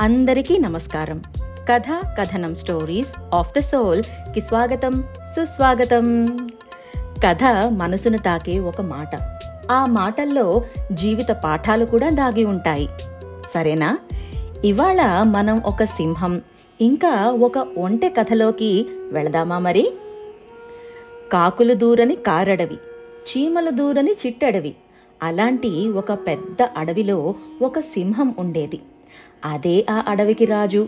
అందరికీ నమస్కారం. కథ కథనం స్టోరీస్ ఆఫ్ ద సోల్ కి స్వాగతం, సుస్వాగతం. కథ మనసును తాకే ఒక మాట. ఆ మాటల్లో జీవిత పాఠాలు కూడా దాగి ఉంటాయి. సరేనా? ఇవాళ మనం ఒక సింహం ఇంకా ఒక ఒంటె కథలోకి వెళదామా మరి? కాకులు దూరని కారడవి, చీమలు దూరని చిట్టడవి, అలాంటి ఒక పెద్ద అడవిలో ఒక సింహం ఉండేది. అదే ఆ అడవికి రాజు.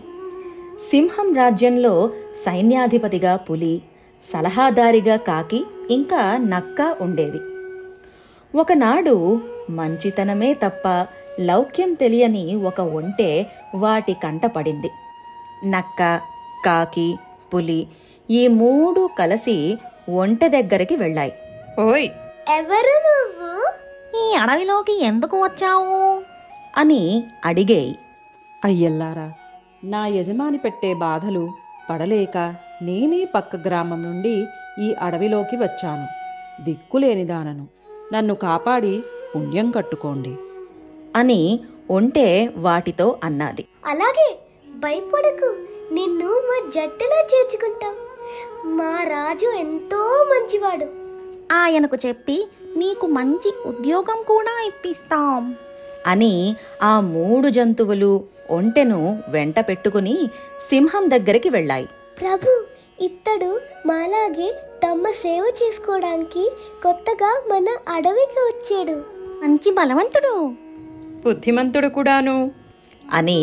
సింహం రాజ్యంలో సైన్యాధిపతిగా పులి, సలహాదారిగా కాకి ఇంకా నక్క ఉండేవి. ఒకనాడు మంచితనమే తప్ప లౌక్యం తెలియని ఒక ఒంటె వాటి కంట పడింది. నక్క, కాకి, పులి ఈ మూడు కలిసి ఒంటె దగ్గరికి వెళ్ళాయి. ఓయ్, ఎవరు నువ్వు? ఈ అడవిలోకి ఎందుకు వచ్చావు అని అడిగేయి. అయ్యల్లారా, నా యజమాని పెట్టే బాధలు పడలేక నేనే పక్క గ్రామం నుండి ఈ అడవిలోకి వచ్చాను. దిక్కులేనిదానను, నన్ను కాపాడి పుణ్యం కట్టుకోండి అని ఒంటె వాటితో అన్నది. అలాగే, భయపడకు, నిన్ను మా జట్టులో చేర్చుకుంటాం. మా రాజు ఎంతో మంచివాడు. ఆయనకు చెప్పి నీకు మంచి ఉద్యోగం కూడా ఇప్పిస్తాం అని ఆ మూడు జంతువులు ఒంటెను వెంట పెట్టుకుని సింహం దగ్గరికి వెళ్ళాయి. ప్రభు, ఇతడు మాలాగే తమ సేవ చేసుకోవడానికి కొత్తగా మన అడవికి వచ్చాడు. మంచి బలవంతుడు, బుద్ధిమంతుడు కూడాను అని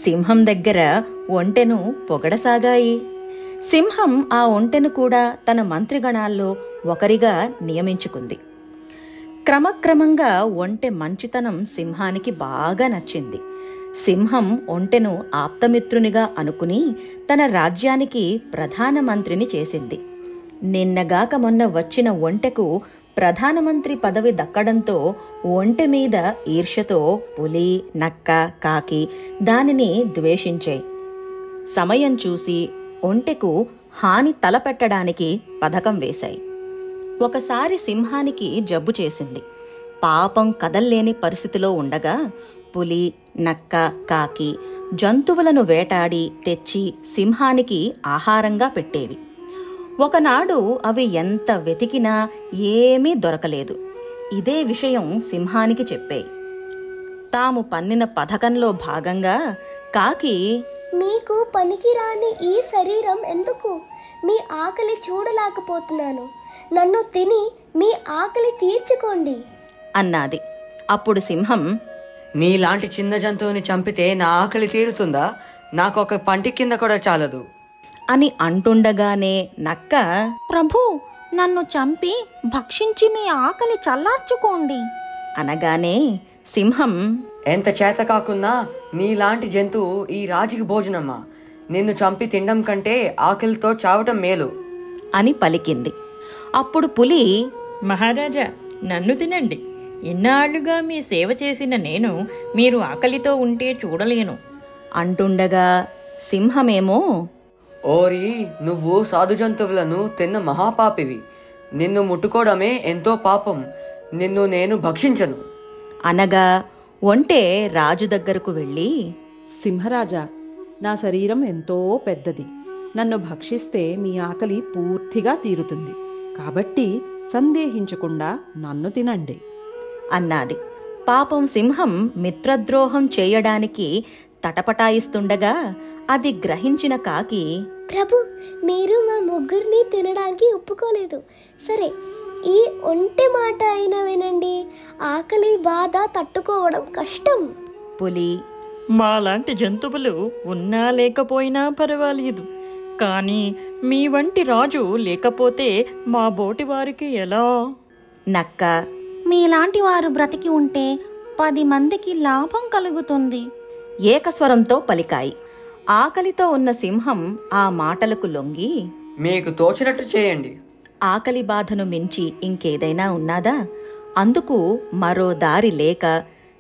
సింహం దగ్గర ఒంటెను పొగడసాగాయి. సింహం ఆ ఒంటెను కూడా తన మంత్రిగణాల్లో ఒకరిగా నియమించుకుంది. క్రమక్రమంగా ఒంటె మంచితనం సింహానికి బాగా నచ్చింది. సింహం ఒంటెను ఆప్తమిత్రునిగా అనుకుని తన రాజ్యానికి ప్రధానమంత్రిని చేసింది. నిన్నగాక మొన్న వచ్చిన ఒంటెకు ప్రధానమంత్రి పదవి దక్కడంతో ఒంటె మీద ఈర్ష్యతో పులి, నక్క, కాకి దానిని ద్వేషించాయి. సమయం చూసి ఒంటెకు హాని తలపెట్టడానికి పథకం వేశాయి. ఒకసారి సింహానికి జబ్బు చేసింది. పాపం కదల్లేని పరిస్థితిలో ఉండగా పులి, నక్క, కాకి జంతువులను వేటాడి తెచ్చి సింహానికి ఆహారంగా పెట్టేవి. ఒకనాడు అవి ఎంత వెతికినా ఏమీ దొరకలేదు. ఇదే విషయం సింహానికి చెప్పాయి. తాము పన్నిన పథకంలో భాగంగా కాకి, మీకు పనికిరాని ఈ శరీరం ఎందుకు? మీ ఆకలి చూడలేకపోతున్నాను. నన్ను తిని మీ ఆకలి తీర్చుకోండి అన్నాది. అప్పుడు సింహం, నీలాంటి చిన్న జంతువుని చంపితే నా ఆకలి తీరుతుందా? నాకు ఒక పంటి కింద కూడా చాలదు అని అంటుండగానే నక్క, ప్రభు, నన్ను చంపి భక్షించి మీ ఆకలి చల్లార్చుకోండి అనగానే సింహం, ఎంత చేత కాకున్నా నీలాంటి జంతువు ఈ రాజుకి భోజనమ్మా. నిన్ను చంపి తినడం కంటే ఆకలితో చావటం మేలు అని పలికింది. అప్పుడు పులి, మహారాజా, నన్ను తినండి. ఇన్నాళ్లుగా మీ సేవ చేసిన నేను మీరు ఆకలితో ఉంటే చూడలేను అంటుండగా సింహమేమో, ఓరి, నువ్వు సాధు జంతువులను తిన్న మహాపాపివి. నిన్ను ముట్టుకోవడమే ఎంతో పాపం. నిన్ను నేను భక్షించను అనగా ఒంటె రాజు దగ్గరకు వెళ్ళి, సింహరాజా, నా శరీరం ఎంతో పెద్దది. నన్ను భక్షిస్తే మీ ఆకలి పూర్తిగా తీరుతుంది. కాబట్టి సందేహించకుండా నన్ను తినండి అన్నాది. పాపం సింహం మిత్రద్రోహం చేయడానికి తటపటాయిస్తుండగా అది గ్రహించిన కాకి, ప్రభు, మీరు మా ముగ్గురిని తినడానికి ఒప్పుకోలేదు. సరే, ఈ ఒంటె మాట అయినా వినండి. ఆకలి బాధ తట్టుకోవడం కష్టం. పులి, మాలాంటి జంతువులు ఉన్నా లేకపోయినా పర్వాలేదు, కానీ మీ వంటి రాజు లేకపోతే మా బోటి వారికి ఎలా? నక్క, మీలాంటి వారు బ్రతికి ఉంటే 10 మందికి లాభం కలుగుతుంది ఏకస్వరంతో పలికాయి. ఆకలితో ఉన్న సింహం ఆ మాటలకు లొంగి, మీకు తోచినట్టు చేయండి. ఆకలి బాధను మించి ఇంకేదైనా ఉన్నాదా? అందుకు మరో దారి లేక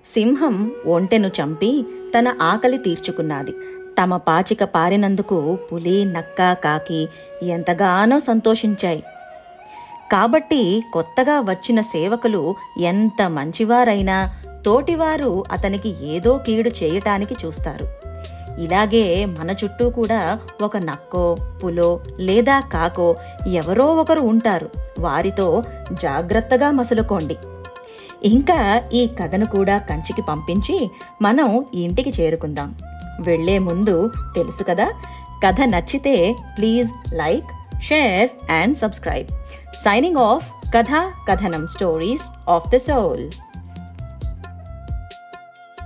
సింహం ఒంటెను చంపి తన ఆకలి తీర్చుకున్నది. తమ పాచిక పారినందుకు పులి, నక్క, కాకి ఎంతగానో సంతోషించాయి. కాబట్టి కొత్తగా వచ్చిన సేవకులు ఎంత మంచివారైనా తోటివారు అతనికి ఏదో కీడు చేయటానికి చూస్తారు. ఇలాగే మన చుట్టూ కూడా ఒక నక్కో పులో లేదా కాకో ఎవరో ఒకరు ఉంటారు. వారితో జాగ్రత్తగా మసులుకోండి. ఇంకా ఈ కథను కూడా కంచికి పంపించి మనం ఇంటికి చేరుకుందాం. వెళ్లే ముందు తెలుసు కదా, కథ నచ్చితే please like, share and subscribe. Signing off. కథా కథనం స్టోరీస్ ఆఫ్ ద సోల్.